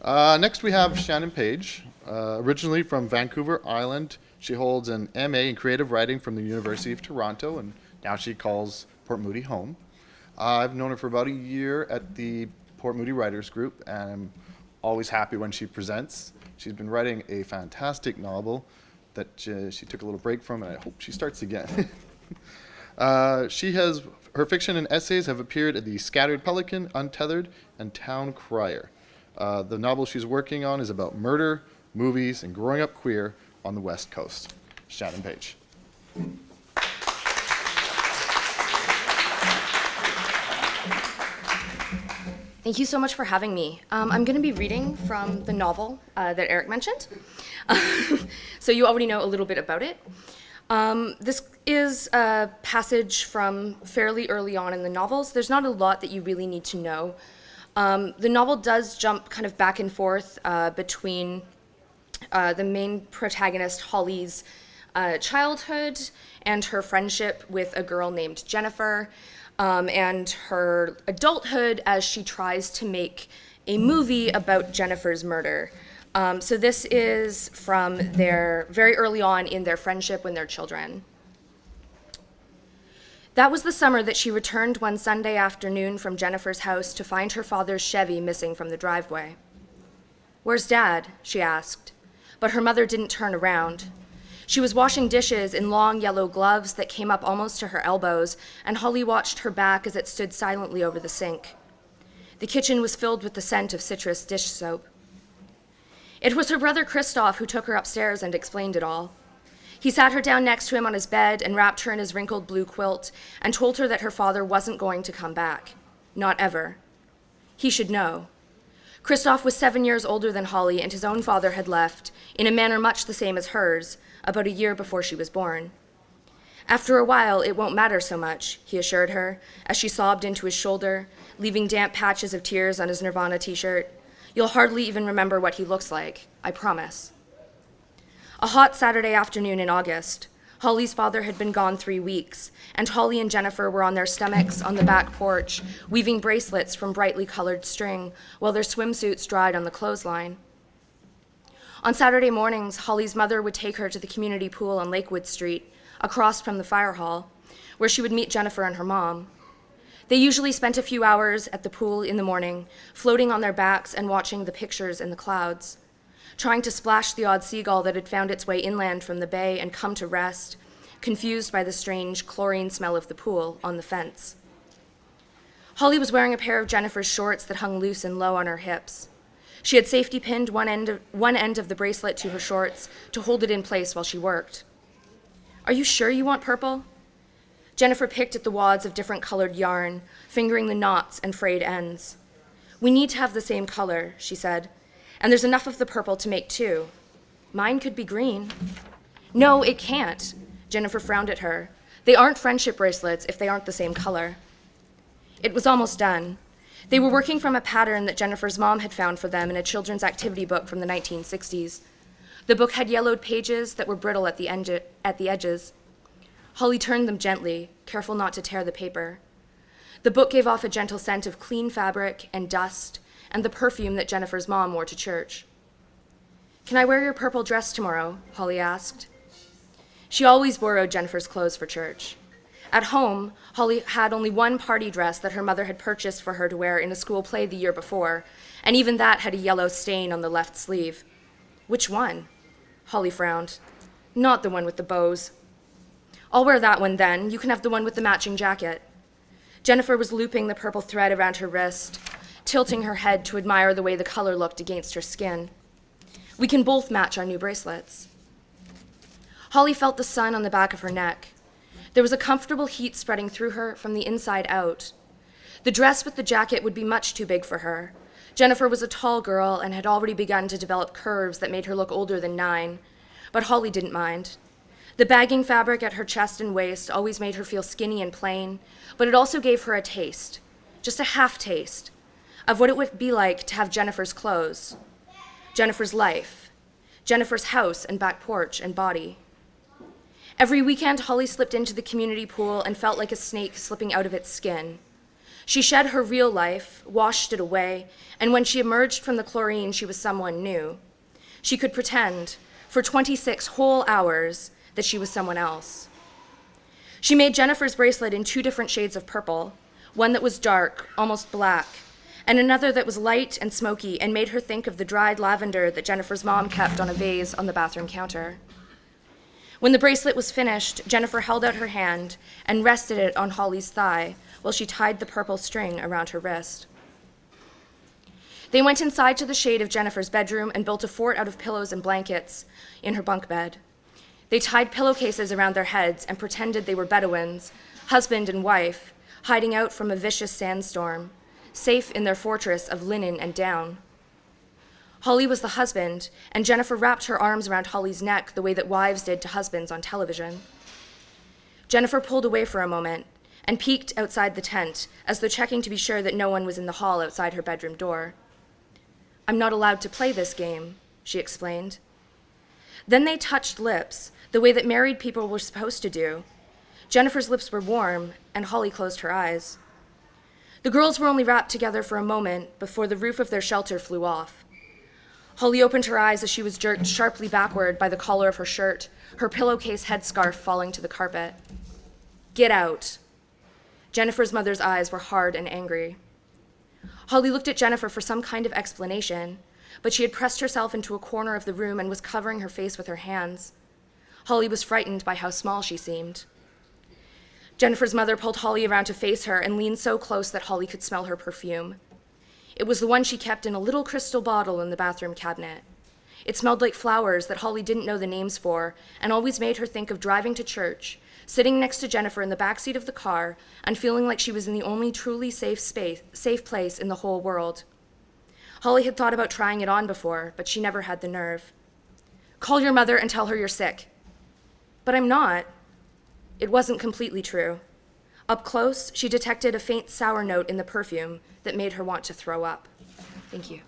Next, we have Shannon Page. Originally from Vancouver Island, she holds an MA in creative writing from the University of Toronto, and now she calls Port Moody home. I've known her for about a year at the Port Moody Writers Group, and I'm always happy when she presents. She's been writing a fantastic novel that she took a little break from, and I hope she starts again. Her fiction and essays have appeared in The Scattered Pelican, Untethered, and Town Crier. The novel she's working on is about murder, movies, and growing up queer on the West Coast. Shannon Page. Thank you so much for having me. I'm going to be reading from the novel that Eric mentioned. So you already know a little bit about it. This is a passage from fairly early on in the novels. There's not a lot that you really need to know. The novel does jump kind of back and forth between the main protagonist, Holly's childhood and her friendship with a girl named Jennifer, and her adulthood as she tries to make a movie about Jennifer's murder. So this is from their very early on in their friendship when they're children. That was the summer that she returned one Sunday afternoon from Jennifer's house to find her father's Chevy missing from the driveway. "Where's Dad?" she asked, but her mother didn't turn around. She was washing dishes in long yellow gloves that came up almost to her elbows, and Holly watched her back as it stood silently over the sink. The kitchen was filled with the scent of citrus dish soap. It was her brother Christoph who took her upstairs and explained it all. He sat her down next to him on his bed and wrapped her in his wrinkled blue quilt and told her that her father wasn't going to come back. Not ever. He should know. Christoph was 7 years older than Holly, and his own father had left, in a manner much the same as hers, about a year before she was born. After a while, it won't matter so much, he assured her, as she sobbed into his shoulder, leaving damp patches of tears on his Nirvana t-shirt. You'll hardly even remember what he looks like, I promise. A hot Saturday afternoon in August. Holly's father had been gone 3 weeks, and Holly and Jennifer were on their stomachs on the back porch, weaving bracelets from brightly colored string, while their swimsuits dried on the clothesline. On Saturday mornings, Holly's mother would take her to the community pool on Lakewood Street, across from the fire hall, where she would meet Jennifer and her mom. They usually spent a few hours at the pool in the morning, floating on their backs and watching the pictures in the clouds, trying to splash the odd seagull that had found its way inland from the bay and come to rest, confused by the strange chlorine smell of the pool on the fence. Holly was wearing a pair of Jennifer's shorts that hung loose and low on her hips. She had safety pinned one end of the bracelet to her shorts to hold it in place while she worked. "Are you sure you want purple?" Jennifer picked at the wads of different colored yarn, fingering the knots and frayed ends. "We need to have the same color," she said, "and there's enough of the purple to make 2. Mine could be green." "No, it can't." Jennifer frowned at her. "They aren't friendship bracelets if they aren't the same color." It was almost done. They were working from a pattern that Jennifer's mom had found for them in a children's activity book from the 1960s. The book had yellowed pages that were brittle at the edges. Holly turned them gently, careful not to tear the paper. The book gave off a gentle scent of clean fabric and dust and the perfume that Jennifer's mom wore to church. "Can I wear your purple dress tomorrow?" Holly asked. She always borrowed Jennifer's clothes for church. At home, Holly had only one party dress that her mother had purchased for her to wear in a school play the year before, and even that had a yellow stain on the left sleeve. "Which one?" Holly frowned. "Not the one with the bows." "I'll wear that one then. You can have the one with the matching jacket." Jennifer was looping the purple thread around her wrist, tilting her head to admire the way the color looked against her skin. "We can both match our new bracelets." Holly felt the sun on the back of her neck. There was a comfortable heat spreading through her from the inside out. The dress with the jacket would be much too big for her. Jennifer was a tall girl and had already begun to develop curves that made her look older than 9, but Holly didn't mind. The bagging fabric at her chest and waist always made her feel skinny and plain, but it also gave her a taste, just a half taste, of what it would be like to have Jennifer's clothes, Jennifer's life, Jennifer's house and back porch and body. Every weekend, Holly slipped into the community pool and felt like a snake slipping out of its skin. She shed her real life, washed it away, and when she emerged from the chlorine, she was someone new. She could pretend, for 26 whole hours, that she was someone else. She made Jennifer's bracelet in 2 different shades of purple, one that was dark, almost black, and another that was light and smoky and made her think of the dried lavender that Jennifer's mom kept on a vase on the bathroom counter. When the bracelet was finished, Jennifer held out her hand and rested it on Holly's thigh while she tied the purple string around her wrist. They went inside to the shade of Jennifer's bedroom and built a fort out of pillows and blankets in her bunk bed. They tied pillowcases around their heads and pretended they were Bedouins, husband and wife, hiding out from a vicious sandstorm, safe in their fortress of linen and down. Holly was the husband, and Jennifer wrapped her arms around Holly's neck the way that wives did to husbands on television. Jennifer pulled away for a moment and peeked outside the tent, as though checking to be sure that no one was in the hall outside her bedroom door. "I'm not allowed to play this game," she explained. Then they touched lips, the way that married people were supposed to do. Jennifer's lips were warm, and Holly closed her eyes. The girls were only wrapped together for a moment before the roof of their shelter flew off. Holly opened her eyes as she was jerked sharply backward by the collar of her shirt, her pillowcase headscarf falling to the carpet. "Get out." Jennifer's mother's eyes were hard and angry. Holly looked at Jennifer for some kind of explanation, but she had pressed herself into a corner of the room and was covering her face with her hands. Holly was frightened by how small she seemed. Jennifer's mother pulled Holly around to face her and leaned so close that Holly could smell her perfume. It was the one she kept in a little crystal bottle in the bathroom cabinet. It smelled like flowers that Holly didn't know the names for and always made her think of driving to church, sitting next to Jennifer in the backseat of the car and feeling like she was in the only truly safe place in the whole world. Holly had thought about trying it on before, but she never had the nerve. "Call your mother and tell her you're sick." "But I'm not." It wasn't completely true. Up close, she detected a faint sour note in the perfume that made her want to throw up. Thank you.